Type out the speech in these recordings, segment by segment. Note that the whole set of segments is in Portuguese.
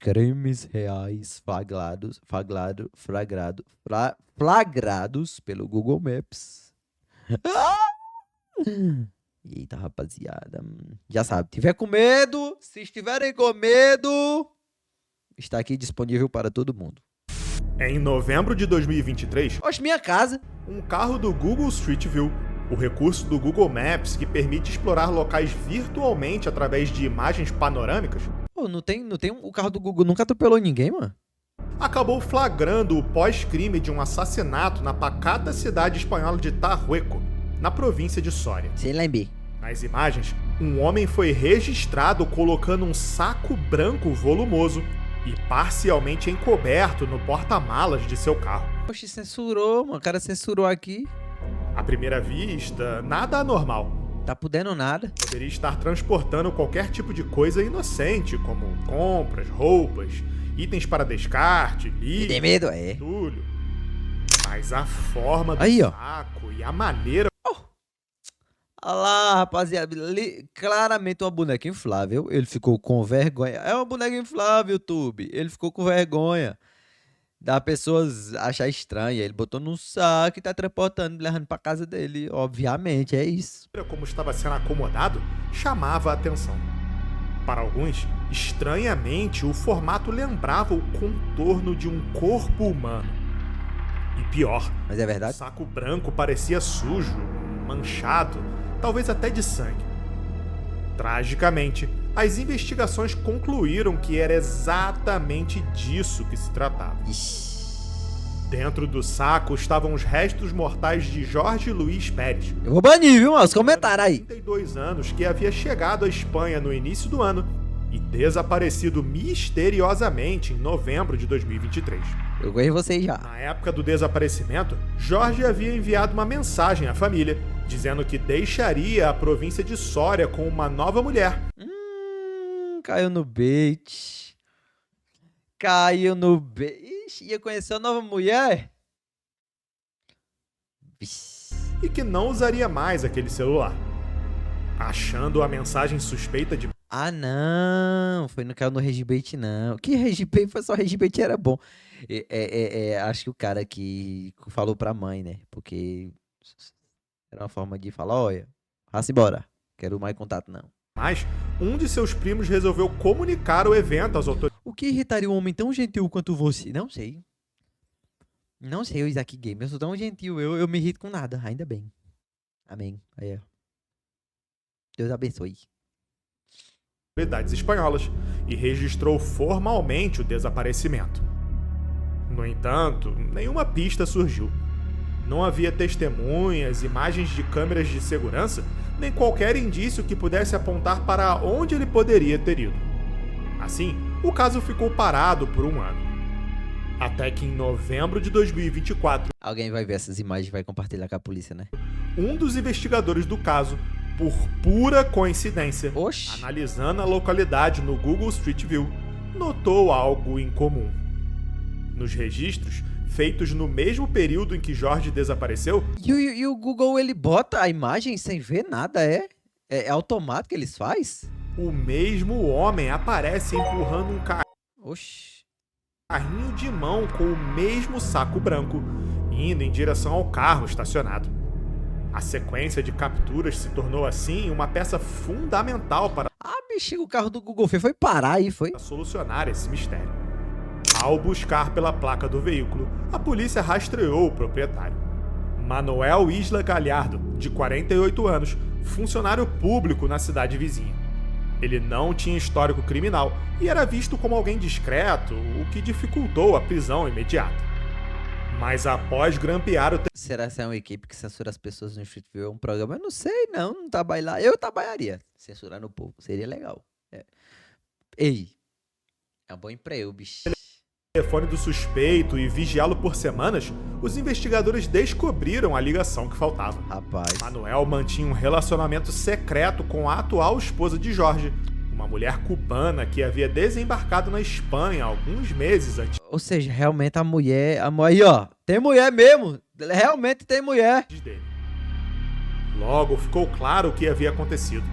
crimes reais flagrados pelo Google Maps. Eita, rapaziada. Já sabe, tiver com medo, se estiverem com medo, está aqui disponível para todo mundo. Em novembro de 2023, Oxe, minha casa. um carro do Google Street View, o recurso do Google Maps que permite explorar locais virtualmente através de imagens panorâmicas, Pô, não tem o carro do Google nunca atropelou ninguém, mano. acabou flagrando o pós-crime de um assassinato na pacata cidade espanhola de Tarhueco, na província de Soria. Sem lembrar. Nas imagens, um homem foi registrado colocando um saco branco volumoso e parcialmente encoberto no porta-malas de seu carro. Oxe, censurou, mano. O cara censurou aqui. À primeira vista, nada anormal. Tá podendo nada. Poderia estar transportando qualquer tipo de coisa inocente, como compras, roupas, itens para descarte, E lixo, tem medo? É. entulho. Mas a forma do Aí, ó. saco e a maneira... Olha lá, rapaziada. Claramente uma boneca inflável. Ele ficou com vergonha. É uma boneca inflável, YouTube. Ele ficou com vergonha da pessoas achar estranha. Ele botou num saco e tá transportando, levando pra casa dele. Obviamente, é isso. como estava sendo acomodado chamava a atenção. Para alguns, estranhamente, o formato lembrava o contorno de um corpo humano. E pior, Mas é o verdade? saco branco parecia sujo, manchado, talvez até de sangue. Tragicamente, as investigações concluíram que era exatamente disso que se tratava. Ixi. Dentro do saco estavam os restos mortais de Jorge Luiz Pérez, Eu vou banir, viu, mano? Os comentários aí. 32 anos, que havia chegado à Espanha no início do ano e desaparecido misteriosamente em novembro de 2023. Eu conheço vocês já. Na época do desaparecimento, Jorge havia enviado uma mensagem à família, dizendo que deixaria a província de Soria com uma nova mulher. Caiu no bait. Caiu no bait. Ixi, ia conhecer uma nova mulher? Vixe. E que não usaria mais aquele celular. Achando a mensagem suspeita de Ah, não. Não caiu no regibait, não. Que regibait? Foi só regibait, era bom. Acho que o cara que falou pra mãe, né? Porque era uma forma de falar, olha, vá-se embora. Quero mais contato, não. mais, um de seus primos resolveu comunicar o evento às autoridades. O que irritaria um homem tão gentil quanto você? Não sei. Não sei, o Isaac Game. Eu sou tão gentil. Eu me irrito com nada. Ainda bem. Amém. Aí, ó. Deus abençoe. Espanholas e registrou formalmente o desaparecimento. No entanto, nenhuma pista surgiu. Não havia testemunhas, imagens de câmeras de segurança, nem qualquer indício que pudesse apontar para onde ele poderia ter ido. Assim, o caso ficou parado por um ano. Até que em novembro de 2024, Alguém vai ver essas imagens e vai compartilhar com a polícia, né? um dos investigadores do caso, por pura coincidência, Oxi. analisando a localidade no Google Street View, notou algo incomum. Nos registros, feitos no mesmo período em que Jorge desapareceu, E o Google, ele bota a imagem sem ver nada, é? É automático que eles faz? o mesmo homem aparece empurrando um Oxi. carrinho de mão com o mesmo saco branco, indo em direção ao carro estacionado. A sequência de capturas se tornou assim uma peça fundamental para Ah, bicho, o carro do Google foi parar aí, foi? solucionar esse mistério. Ao buscar pela placa do veículo, a polícia rastreou o proprietário. Manuel Isla Galhardo, de 48 anos, funcionário público na cidade vizinha. Ele não tinha histórico criminal e era visto como alguém discreto, o que dificultou a prisão imediata. Mas após grampear o Será que é uma equipe que censura as pessoas no Street View? É um programa? Eu não sei, não trabalho lá. Eu trabalharia censurando o povo. Seria legal. É. Ei, é um bom emprego, bicho. telefone do suspeito e vigiá-lo por semanas, os investigadores descobriram a ligação que faltava. Rapaz. Manuel mantinha um relacionamento secreto com a atual esposa de Jorge, uma mulher cubana que havia desembarcado na Espanha alguns meses antes Ou seja, realmente a mulher. Aí, ó. Tem mulher mesmo. Realmente tem mulher. dele. Logo ficou claro o que havia acontecido.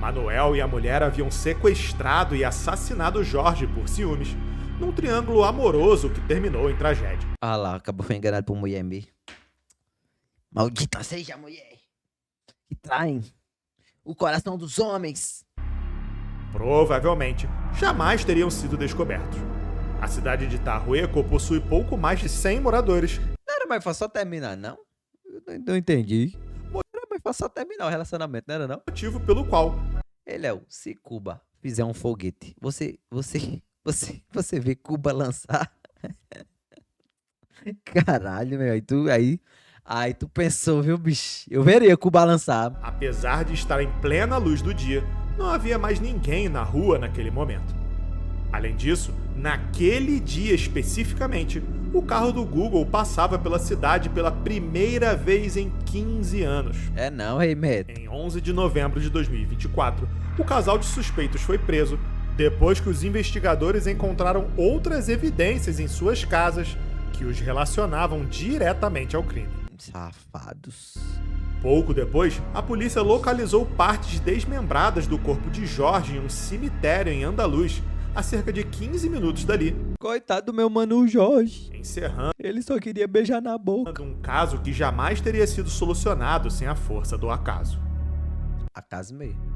Manuel e a mulher haviam sequestrado e assassinado Jorge por ciúmes, num triângulo amoroso que terminou em tragédia. Ah lá, acabou foi enganado por mulher mesmo. Maldita seja a mulher que traem o coração dos homens. Provavelmente, jamais teriam sido descobertos. A cidade de Tarrueco possui pouco mais de 100 moradores. Não era mais fácil só terminar, não? Eu não entendi. Era mais fácil só terminar o relacionamento, não era não? Motivo pelo qual Se Cuba fizer um foguete, você vê Cuba lançar? Caralho, meu, aí tu pensou, viu, bicho? Eu veria Cuba lançar. apesar de estar em plena luz do dia, não havia mais ninguém na rua naquele momento. Além disso, naquele dia especificamente, o carro do Google passava pela cidade pela primeira vez em 15 anos. É não, rei Medo. Em 11 de novembro de 2024, o casal de suspeitos foi preso depois que os investigadores encontraram outras evidências em suas casas que os relacionavam diretamente ao crime. Safados. Pouco depois, a polícia localizou partes desmembradas do corpo de Jorge em um cemitério em Andaluz, a cerca de 15 minutos dali, Coitado do meu mano Jorge. encerrando Ele só queria beijar na boca. um caso que jamais teria sido solucionado sem a força do acaso. Acaso mesmo.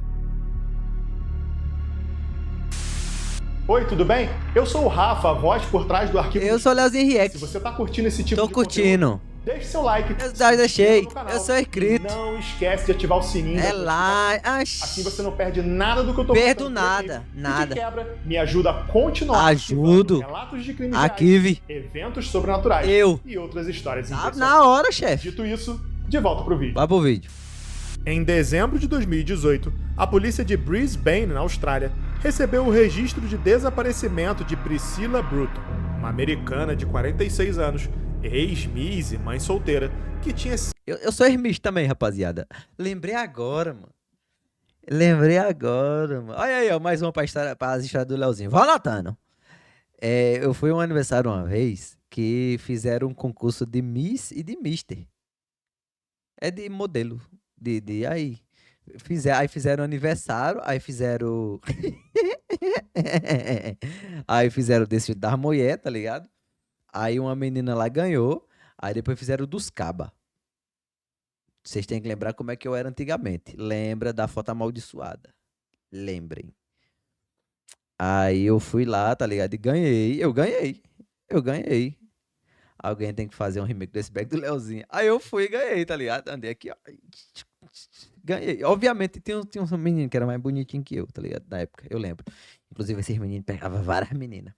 Oi, tudo bem? Eu sou o Rafa, a voz por trás do arquivo. Eu sou o Leozinho Se React. você tá curtindo esse tipo Tô de curtindo. conteúdo, deixe seu like. Eu já deixei. no canal Eu sou inscrito. e não esquece de ativar o sininho. É da lá. Assim você não perde nada do que eu tô Perdo postando por aqui. nada, E de nada. quebra, me ajuda a continuar Ajudo. arquivando relatos de crimes Aqui, reais, vi. eventos sobrenaturais Eu. e outras histórias Tá impressionantes. na hora, chefe. Dito isso, de volta pro vídeo. Vai pro vídeo. Em dezembro de 2018, a polícia de Brisbane, na Austrália, recebeu o registro de desaparecimento de Priscilla Bruton, uma americana de 46 anos, ex-Miss e mãe solteira, que tinha Eu sou ermista também, rapaziada. Lembrei agora, mano. Olha aí, ó, mais uma pra as histórias do Leozinho. Vou anotando. Eu fui um aniversário uma vez que fizeram um concurso de Miss e de Mister. É de modelo. Aí fizeram aniversário, aí fizeram. Aí fizeram o desfile das mulheres, tá ligado? Aí uma menina lá ganhou. Aí depois fizeram o dos caba. Vocês têm que lembrar como é que eu era antigamente. Lembra da foto amaldiçoada. Lembrem. Aí eu fui lá, tá ligado? E ganhei. Eu ganhei. Alguém tem que fazer um remake desse back do Leozinho. Aí eu fui e ganhei, tá ligado? Andei aqui, ó. Ganhei. Obviamente tinha um menino que era mais bonitinho que eu, tá ligado? Na época, eu lembro. Inclusive, esses meninos pegavam várias meninas.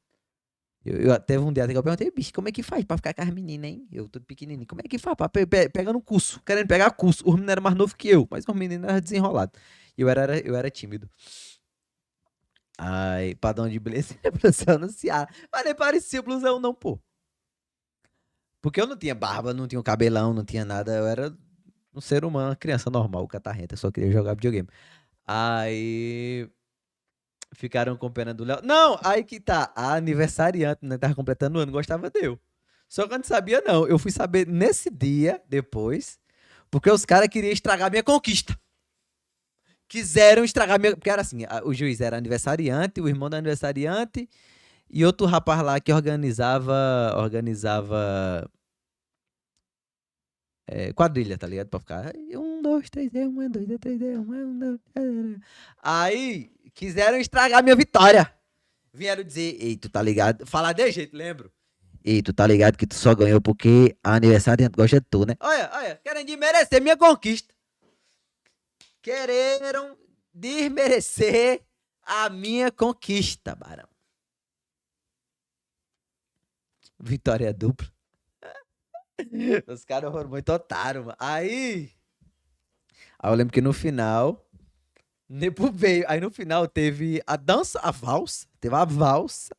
Teve um dia que eu perguntei, bicho, como é que faz pra ficar com as meninas, hein? Eu tô pequenininho. Como é que faz pra pegando curso? Querendo pegar curso. Os meninos eram mais novos que eu, mas os meninos eram desenrolados. E eu era tímido. Aí, padrão de beleza é pra se anunciar. Mas nem parecia blusão, não, pô. Porque eu não tinha barba, não tinha um cabelão, não tinha nada. Eu era um ser humano, uma criança normal, catarrenta. Eu só queria jogar videogame. Aí ficaram com pena do Léo. Não, aí que tá. A aniversariante, né? Tava completando o ano, gostava de eu. Só que eu não sabia, não. Eu fui saber nesse dia, depois, porque os caras queriam estragar minha conquista. Quiseram estragar minha. Porque era assim: o juiz era aniversariante, o irmão da aniversariante e outro rapaz lá que organizava quadrilha, tá ligado? Pra ficar 1, 2, 3, 1, 2, 3, 1, 2, 3. Aí quiseram estragar minha vitória. Vieram dizer, ei, tu tá ligado? Falar de jeito, lembro. Ei, tu tá ligado que tu só ganhou porque a aniversariante gosta de tu, né? Olha, querem desmerecer minha conquista. Quereram desmerecer a minha conquista, barão. Vitória dupla. Os caras foram muito otários, mano. Aí eu lembro que no final, Nepo veio. Aí no final teve a dança, a valsa. Teve a valsa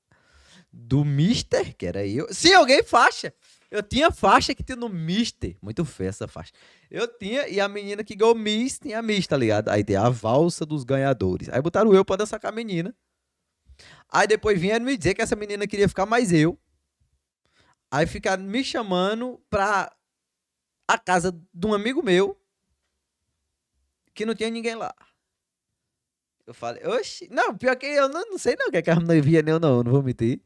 do Mister, que era eu. Sim, eu ganhei faixa. Eu tinha faixa que tinha no Mister. Muito feia essa faixa. Eu tinha, e a menina que ganhou Miss tinha Miss, tá ligado? Aí tem a valsa dos ganhadores. Aí botaram eu pra dançar com a menina. Aí depois vieram me dizer que essa menina queria ficar mais eu. Aí ficaram me chamando pra a casa de um amigo meu que não tinha ninguém lá. Eu falei, oxi. Não, pior que eu não sei não o que é que a menina via nem eu não vou mentir.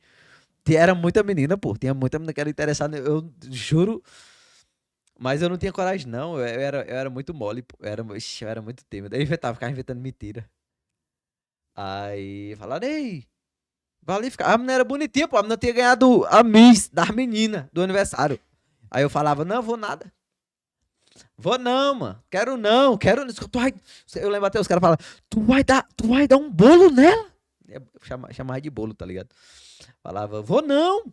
Era muita menina, pô. Tinha muita menina que era interessada. Eu juro. Mas eu não tinha coragem, não. Eu era muito mole, pô. Eu era muito tímido. Eu ficava inventando mentira. Aí falaram, ei, a menina era bonitinha, pô. A menina tinha ganhado a Miss das meninas do aniversário. Aí eu falava, não, vou nada. Vou não, mano. Quero não. Eu lembro até os caras falavam, tu vai dar um bolo nela? Chamava de bolo, tá ligado? Falava, vou não.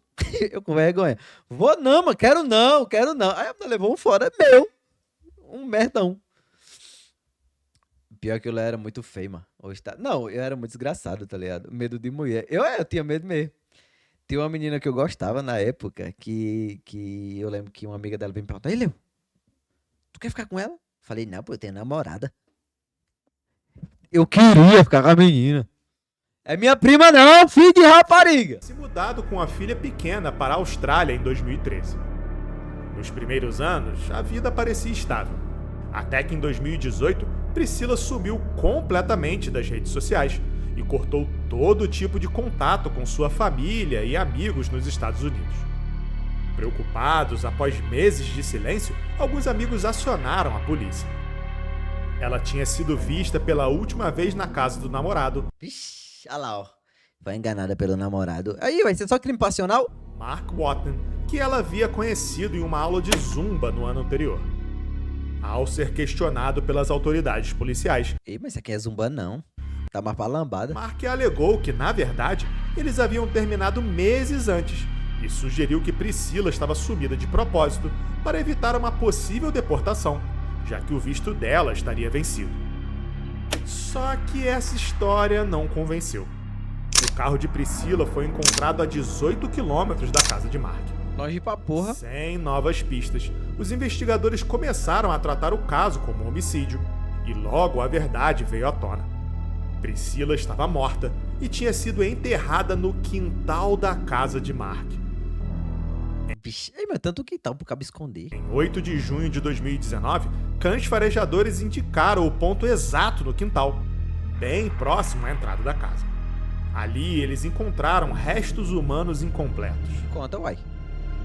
Eu com vergonha. Vou não, mano. Quero não. Aí a menina levou um fora meu. Um merdão. Pior que eu era muito feio, mano. Não, eu era muito desgraçado, tá ligado? Medo de mulher. Eu tinha medo mesmo. Tinha uma menina que eu gostava na época, que eu lembro que uma amiga dela veio me perguntar, ei, Leo, tu quer ficar com ela? Falei, não, pô, eu tenho namorada. Eu queria ficar com a menina. É minha prima não, filho de rapariga. Se mudado com a filha pequena para a Austrália em 2013. Nos primeiros anos, a vida parecia estável. Até que em 2018, Priscila sumiu completamente das redes sociais e cortou todo tipo de contato com sua família e amigos nos Estados Unidos. Preocupados, após meses de silêncio, alguns amigos acionaram a polícia. Ela tinha sido vista pela última vez na casa do namorado. Vixe, olha lá, ó. Foi enganada pelo namorado. Aí, vai ser só crime passional? Mark Watton, que ela havia conhecido em uma aula de zumba no ano anterior. Ao ser questionado pelas autoridades policiais. Ei, mas isso aqui é zumba não. Tá mais pra lambada. Mark alegou que, na verdade, eles haviam terminado meses antes e sugeriu que Priscila estava sumida de propósito para evitar uma possível deportação, já que o visto dela estaria vencido. Só que essa história não convenceu. O carro de Priscila foi encontrado a 18 quilômetros da casa de Mark. Longe pra porra. Sem novas pistas, os investigadores começaram a tratar o caso como um homicídio, e logo a verdade veio à tona. Priscila estava morta e tinha sido enterrada no quintal da casa de Mark. Vixe, mas tanto quintal pro cabo esconder. Em 8 de junho de 2019, cães farejadores indicaram o ponto exato no quintal, bem próximo à entrada da casa. Ali eles encontraram restos humanos incompletos. Conta, uai.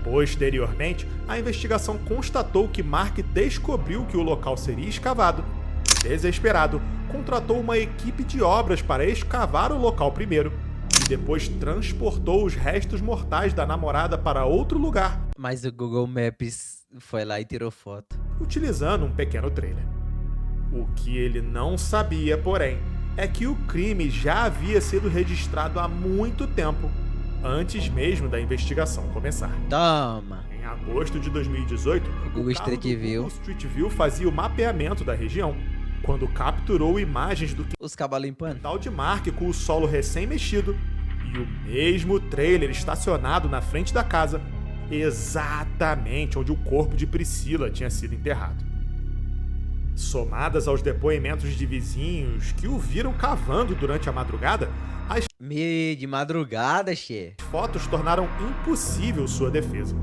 Posteriormente, a investigação constatou que Mark descobriu que o local seria escavado. Desesperado, contratou uma equipe de obras para escavar o local primeiro e depois transportou os restos mortais da namorada para outro lugar. Mas o Google Maps foi lá e tirou foto. Utilizando um pequeno trailer. O que ele não sabia, porém, é que o crime já havia sido registrado há muito tempo, antes mesmo da investigação começar. Toma! Em agosto de 2018, o Google Street View fazia o mapeamento da região, quando capturou imagens do os cabos limpando quintal de Mark com o solo recém-mexido e o mesmo trailer estacionado na frente da casa, exatamente onde o corpo de Priscila tinha sido enterrado. Somadas aos depoimentos de vizinhos que o viram cavando durante a madrugada, as de madrugada, che. fotos tornaram impossível sua defesa.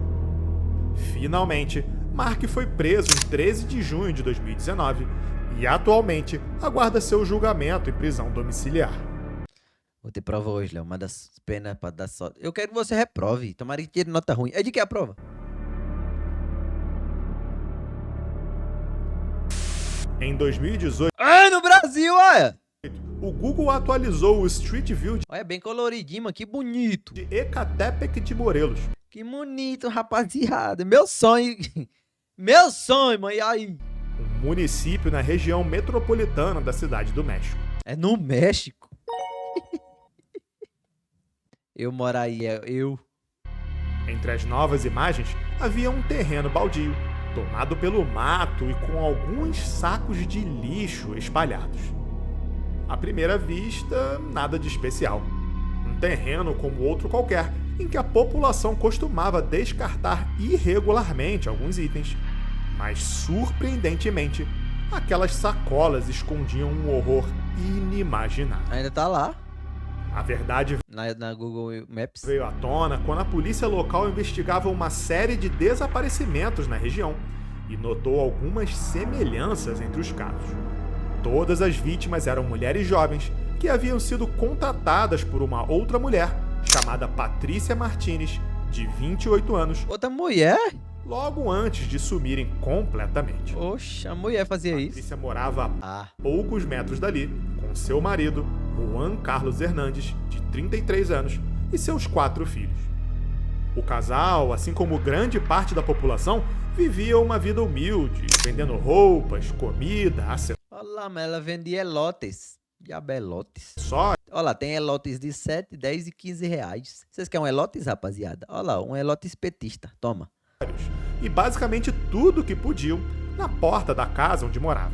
Finalmente, Mark foi preso em 13 de junho de 2019 e atualmente aguarda seu julgamento em prisão domiciliar. Vou ter prova hoje, Léo. Uma das penas pra dar sorte. Eu quero que você reprove. Tomara que tire nota ruim. É de que é a prova? Em 2018, no Brasil, olha! o Google atualizou o Street View Olha, bem coloridinho, mano. Que bonito. de Ecatepec de Morelos. Que bonito, rapaziada. Meu sonho. Meu sonho, mãe. E aí? Um município na região metropolitana da Cidade do México. É no México. Eu moro aí, eu. Entre as novas imagens, havia um terreno baldio, tomado pelo mato e com alguns sacos de lixo espalhados. À primeira vista, nada de especial. Um terreno como outro qualquer, em que a população costumava descartar irregularmente alguns itens. Mas, surpreendentemente, aquelas sacolas escondiam um horror inimaginável. Ainda tá lá. A verdade Na Google Maps. veio à tona quando a polícia local investigava uma série de desaparecimentos na região e notou algumas semelhanças entre os casos. Todas as vítimas eram mulheres jovens que haviam sido contratadas por uma outra mulher chamada Patrícia Martinez, de 28 anos, Outra mulher? logo antes de sumirem completamente. Oxa, a mulher fazia isso. Patrícia morava a Ah, poucos metros dali com seu marido, Juan Carlos Hernandes, de 33 anos, e seus 4 filhos. O casal, assim como grande parte da população, vivia uma vida humilde, vendendo roupas, comida, olha lá, mas ela vendia elotes. Diabo elotes. acessórios, Olha lá, tem elotes de 7, 10 e 15 reais. Vocês querem um elotes, rapaziada? Olha lá, um elotes petista. Toma. e basicamente tudo que podiam na porta da casa onde morava.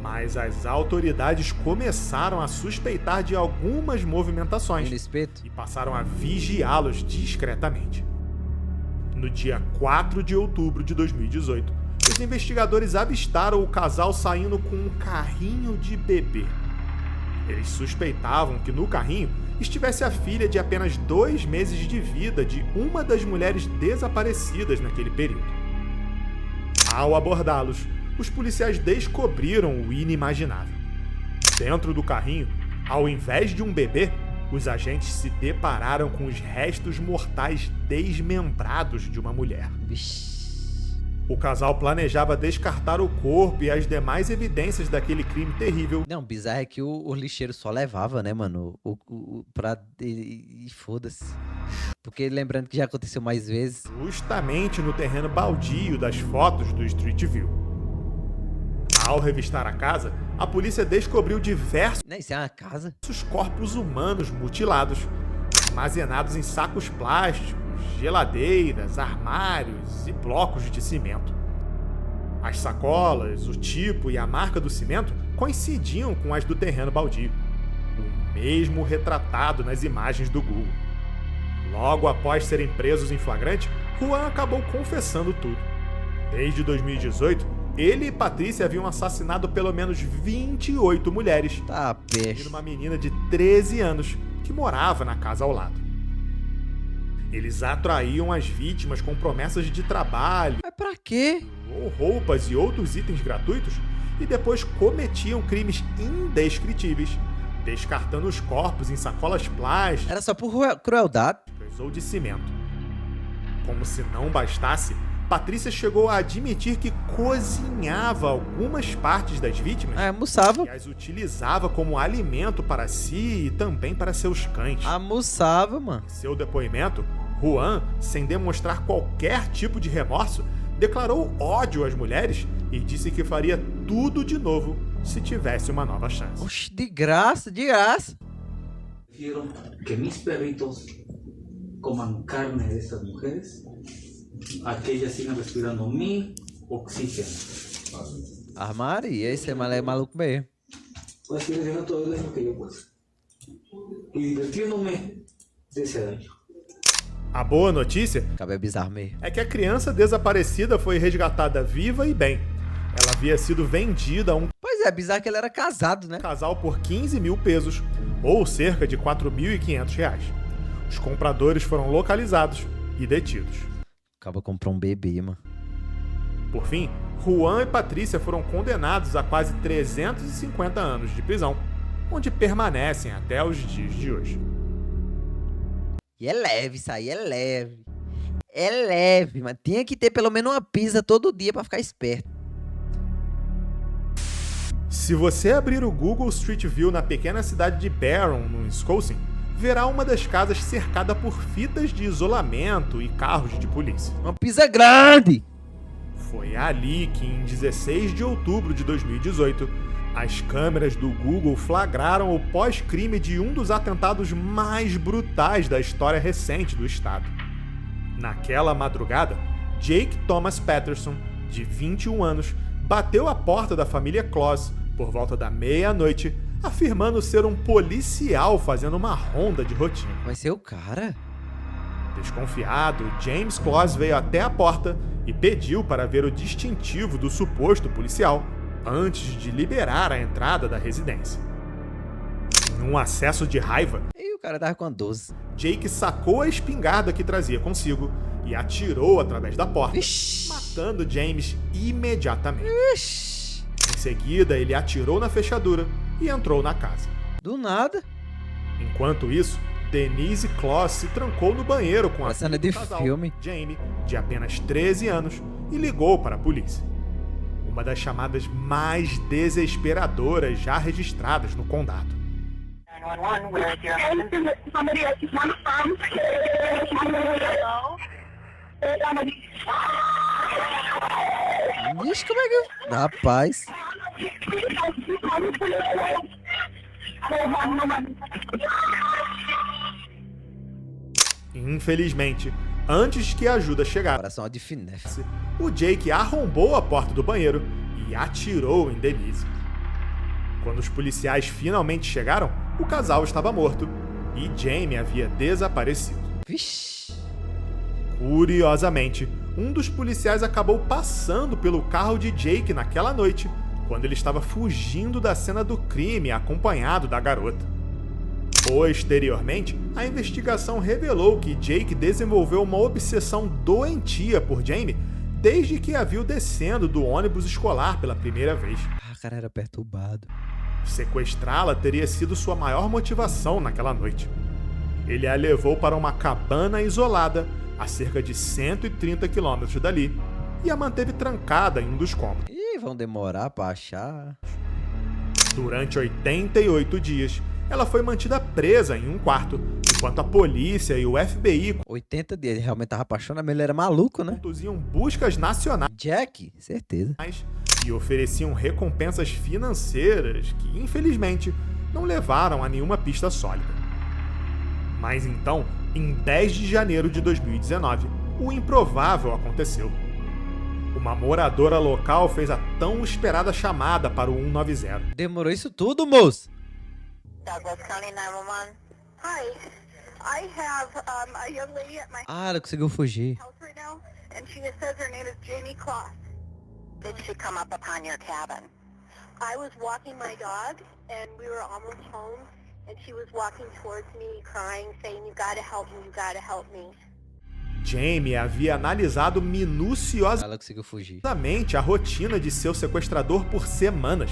Mas as autoridades começaram a suspeitar de algumas movimentações No espeto. e passaram a vigiá-los discretamente. No dia 4 de outubro de 2018, os investigadores avistaram o casal saindo com um carrinho de bebê. Eles suspeitavam que no carrinho estivesse a filha de apenas 2 meses de vida de uma das mulheres desaparecidas naquele período. Ao abordá-los, os policiais descobriram o inimaginável. Dentro do carrinho, ao invés de um bebê, os agentes se depararam com os restos mortais desmembrados de uma mulher. Vixe. O casal planejava descartar o corpo e as demais evidências daquele crime terrível Não, bizarro é que o lixeiro só levava, né, mano? E foda-se. Porque lembrando que já aconteceu mais vezes. justamente no terreno baldio das fotos do Street View. Ao revistar a casa, a polícia descobriu diversos Né, isso é uma casa? corpos humanos mutilados, armazenados em sacos plásticos, geladeiras, armários e blocos de cimento. As sacolas, o tipo e a marca do cimento coincidiam com as do terreno baldio, o mesmo retratado nas imagens do Google. Logo após serem presos em flagrante, Juan acabou confessando tudo. Desde 2018, ele e Patrícia haviam assassinado pelo menos 28 mulheres, Tá, e peixe. uma menina de 13 anos que morava na casa ao lado. Eles atraíam as vítimas com promessas de trabalho, Mas pra quê? ou roupas e outros itens gratuitos, e depois cometiam crimes indescritíveis, descartando os corpos em sacolas plásticas Era só por crueldade. ou de cimento. Como se não bastasse, Patrícia chegou a admitir que cozinhava algumas partes das vítimas Ah, almoçava. e as utilizava como alimento para si e também para seus cães. Almoçava, mano. Em seu depoimento, Juan, sem demonstrar qualquer tipo de remorso, declarou ódio às mulheres e disse que faria tudo de novo se tivesse uma nova chance. Oxe, de graça, de graça. Prefiero que mis perritos coman carne de estas mujeres a que ellas sigan respirando mi oxígeno. Armaria, esse é maluco mesmo. Pues quiero llegar todo el daño que yo pueda. Y divirtiéndome de ese daño. A boa notícia Acaba é bizarro mesmo. é que a criança desaparecida foi resgatada viva e bem. Ela havia sido vendida a um Pois é, bizarro que ele era casado, né? casal por 15 mil pesos, ou cerca de 4.500 reais. Os compradores foram localizados e detidos. Acaba comprou um bebê, mano. Por fim, Juan e Patrícia foram condenados a quase 350 anos de prisão, onde permanecem até os dias de hoje. E é leve isso aí, é leve. É leve, mas tinha que ter pelo menos uma pizza todo dia pra ficar esperto. Se você abrir o Google Street View na pequena cidade de Barron, no Wisconsin, verá uma das casas cercada por fitas de isolamento e carros de polícia. Uma pizza grande! Foi ali que, em 16 de outubro de 2018, as câmeras do Google flagraram o pós-crime de um dos atentados mais brutais da história recente do estado. Naquela madrugada, Jake Thomas Patterson, de 21 anos, bateu a porta da família Claus por volta da meia-noite, afirmando ser um policial fazendo uma ronda de rotina. Vai ser o cara? Desconfiado, James Claus veio até a porta e pediu para ver o distintivo do suposto policial, antes de liberar a entrada da residência. Em um acesso de raiva, E o cara tava com a 12. Jake sacou a espingarda que trazia consigo e atirou através da porta, Vixe! matando James imediatamente. Vixe! Em seguida, ele atirou na fechadura e entrou na casa. Do nada. Enquanto isso, Denise Kloss se trancou no banheiro com a Essa cena filha de do casal, filme. Jamie, de apenas 13 anos, e ligou para a polícia. Uma das chamadas mais desesperadoras já registradas no condado. 911, where is your husband? Somebody else is on the phone. Hello? Ixi, como é que... Rapaz. Infelizmente, antes que a ajuda chegasse, Coração de finesse. o Jake arrombou a porta do banheiro e atirou em Denise. Quando os policiais finalmente chegaram, o casal estava morto e Jamie havia desaparecido. Vixe. Curiosamente, um dos policiais acabou passando pelo carro de Jake naquela noite, quando ele estava fugindo da cena do crime acompanhado da garota. Posteriormente, a investigação revelou que Jake desenvolveu uma obsessão doentia por Jamie desde que a viu descendo do ônibus escolar pela primeira vez. Ah, cara, era perturbado. Sequestrá-la teria sido sua maior motivação naquela noite. Ele a levou para uma cabana isolada, a cerca de 130 quilômetros dali, e a manteve trancada em um dos cômodos. Ih, vão demorar pra achar. Durante 88 dias, ela foi mantida presa em um quarto, enquanto a polícia e o FBI 80 dias, ele realmente tava apaixonado, mas ele era maluco, né? conduziam buscas nacionais Jack, certeza. e ofereciam recompensas financeiras que, infelizmente, não levaram a nenhuma pista sólida. Mas então, em 10 de janeiro de 2019, o improvável aconteceu. Uma moradora local fez a tão esperada chamada para o 190. Demorou isso tudo, moço? Douglas County 911. Hi. I have a young lady at my Ah, ela conseguiu fugir. house right now, and she says her name is Jamie Kloss. Did she come up upon your cabin? I was walking my dog, and we were almost home, and she was walking towards me, crying, saying, "You gotta help me, you gotta help me." Jamie havia analisado minuciosamente Ela conseguiu fugir. a rotina de seu sequestrador por semanas,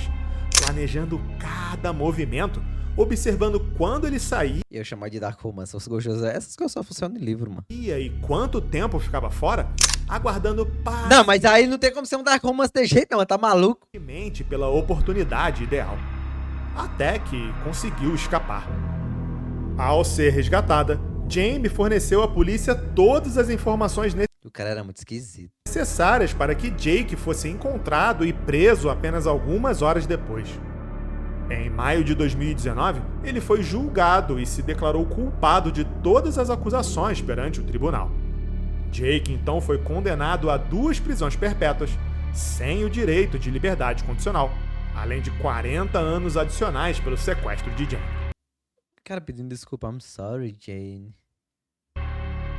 planejando cada movimento, observando quando ele saía E eu chamar de Dark Romance. Os gostos, essas coisas só funcionam em livro, mano. e quanto tempo ficava fora, aguardando Não, mas aí não tem como ser um Dark Romance de jeito, não. Tá maluco? pacientemente pela oportunidade ideal. Até que conseguiu escapar. Ao ser resgatada, Jamie forneceu à polícia todas as informações O cara era muito esquisito. necessárias para que Jake fosse encontrado e preso apenas algumas horas depois. Em maio de 2019, ele foi julgado e se declarou culpado de todas as acusações perante o tribunal. Jake então foi condenado a 2 prisões perpétuas, sem o direito de liberdade condicional, além de 40 anos adicionais pelo sequestro de Jane. Cara pedindo desculpa. I'm sorry, Jane.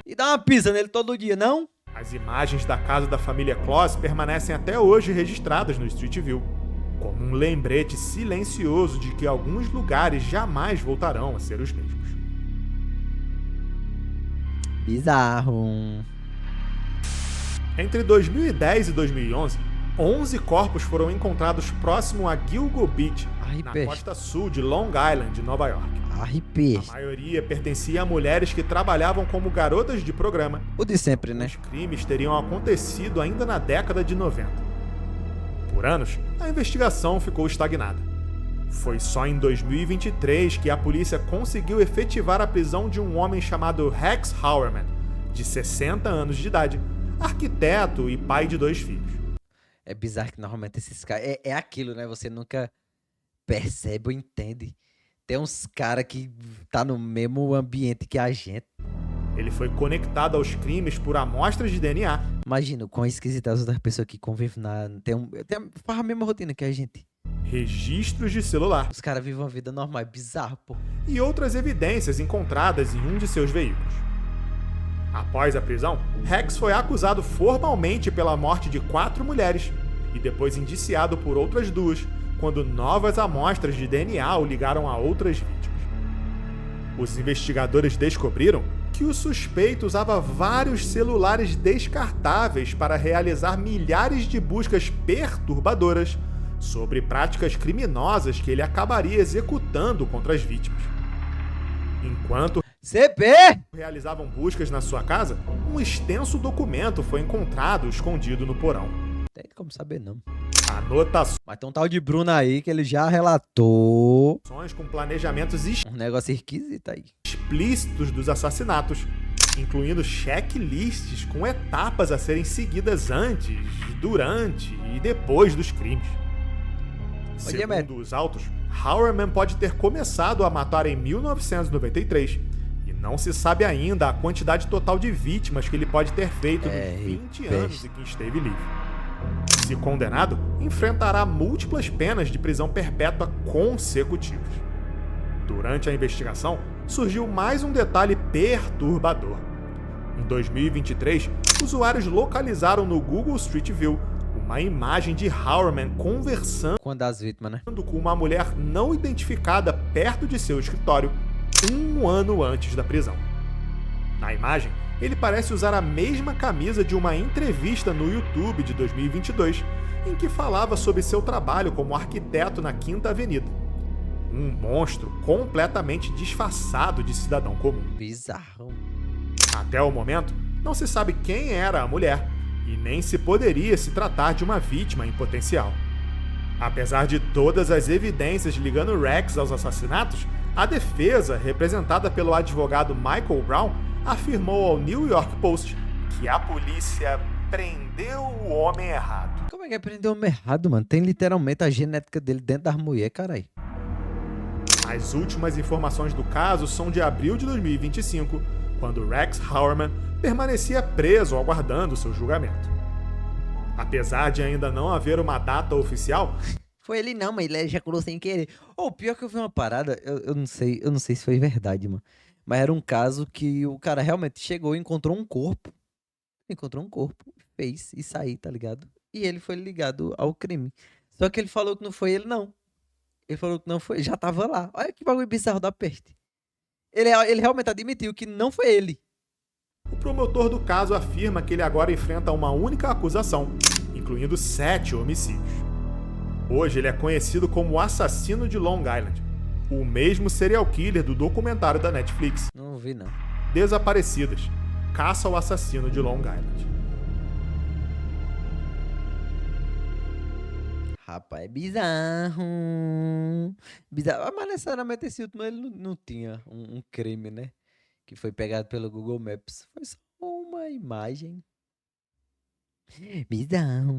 E dá uma pizza nele todo dia, não? As imagens da casa da família Kloss permanecem até hoje registradas no Street View, como um lembrete silencioso de que alguns lugares jamais voltarão a ser os mesmos. Bizarro. Entre 2010 e 2011, 11 corpos foram encontrados próximo a Gilgo Beach, Ai, na peixe. costa sul de Long Island, Nova York. Arrepia. A maioria pertencia a mulheres que trabalhavam como garotas de programa. O de sempre, né? Os crimes teriam acontecido ainda na década de 90. Por anos, a investigação ficou estagnada. Foi só em 2023 que a polícia conseguiu efetivar a prisão de um homem chamado Rex Hauerman, de 60 anos de idade, arquiteto e pai de 2 filhos. É bizarro que normalmente esses caras... É aquilo, né? Você nunca percebe ou entende. Tem uns caras que tá no mesmo ambiente que a gente. Ele foi conectado aos crimes por amostras de DNA. Imagina o quão esquisitas as outras pessoas que convivem na... Faz a mesma rotina que a gente. Registros de celular Os caras vivem uma vida normal. É bizarro, pô. e outras evidências encontradas em um de seus veículos. Após a prisão, Rex foi acusado formalmente pela morte de 4 mulheres e depois indiciado por outras 2, quando novas amostras de DNA o ligaram a outras vítimas. Os investigadores descobriram que o suspeito usava vários celulares descartáveis para realizar milhares de buscas perturbadoras sobre práticas criminosas que ele acabaria executando contra as vítimas. Enquanto CP! realizavam buscas na sua casa, um extenso documento foi encontrado escondido no porão. Tem como saber não. Anotações Mas tem um tal de Bruno aí que ele já relatou com planejamentos um negócio esquisito aí. explícitos dos assassinatos, incluindo checklists com etapas a serem seguidas antes, durante e depois dos crimes. Segundo os autos, Hauerman pode ter começado a matar em 1993 e não se sabe ainda a quantidade total de vítimas que ele pode ter feito nos 20 anos em que esteve livre. Se condenado, enfrentará múltiplas penas de prisão perpétua consecutivas. Durante a investigação, surgiu mais um detalhe perturbador. Em 2023, usuários localizaram no Google Street View uma imagem de Hauerman conversando Com uma das vítimas, né? com uma mulher não identificada perto de seu escritório, um ano antes da prisão. Na imagem, ele parece usar a mesma camisa de uma entrevista no YouTube de 2022, em que falava sobre seu trabalho como arquiteto na Quinta Avenida. Um monstro completamente disfarçado de cidadão comum. Bizarro. Até o momento, não se sabe quem era a mulher e nem se poderia se tratar de uma vítima em potencial. Apesar de todas as evidências ligando Rex aos assassinatos, a defesa, representada pelo advogado Michael Brown, afirmou ao New York Post que a polícia prendeu o homem errado. Como é que aprendeu o homem errado, mano? Tem literalmente a genética dele dentro das mulheres, carai. As últimas informações do caso são de abril de 2025, quando Rex Hauerman permanecia preso aguardando seu julgamento. Apesar de ainda não haver uma data oficial, Foi ele não, mas ele ejaculou sem querer. Ou pior que eu vi uma parada, eu não sei se foi verdade, mano. Mas era um caso que o cara realmente chegou e encontrou um corpo. Encontrou um corpo, fez e saiu, tá ligado? E ele foi ligado ao crime. Só que ele falou que não foi ele, não. Ele falou que não foi, já tava lá. Olha que bagulho bizarro da peste. Ele realmente admitiu que não foi ele. o promotor do caso afirma que ele agora enfrenta uma única acusação, incluindo 7 homicídios. Hoje ele é conhecido como o assassino de Long Island, o mesmo serial killer do documentário da Netflix, Não vi, não. Desaparecidas, Caça ao Assassino de Long Island. Rapaz, é bizarro. Bizarro. Mas necessariamente esse último ele não tinha um crime, né? Que foi pegado pelo Google Maps. Foi só uma imagem. Bizarro.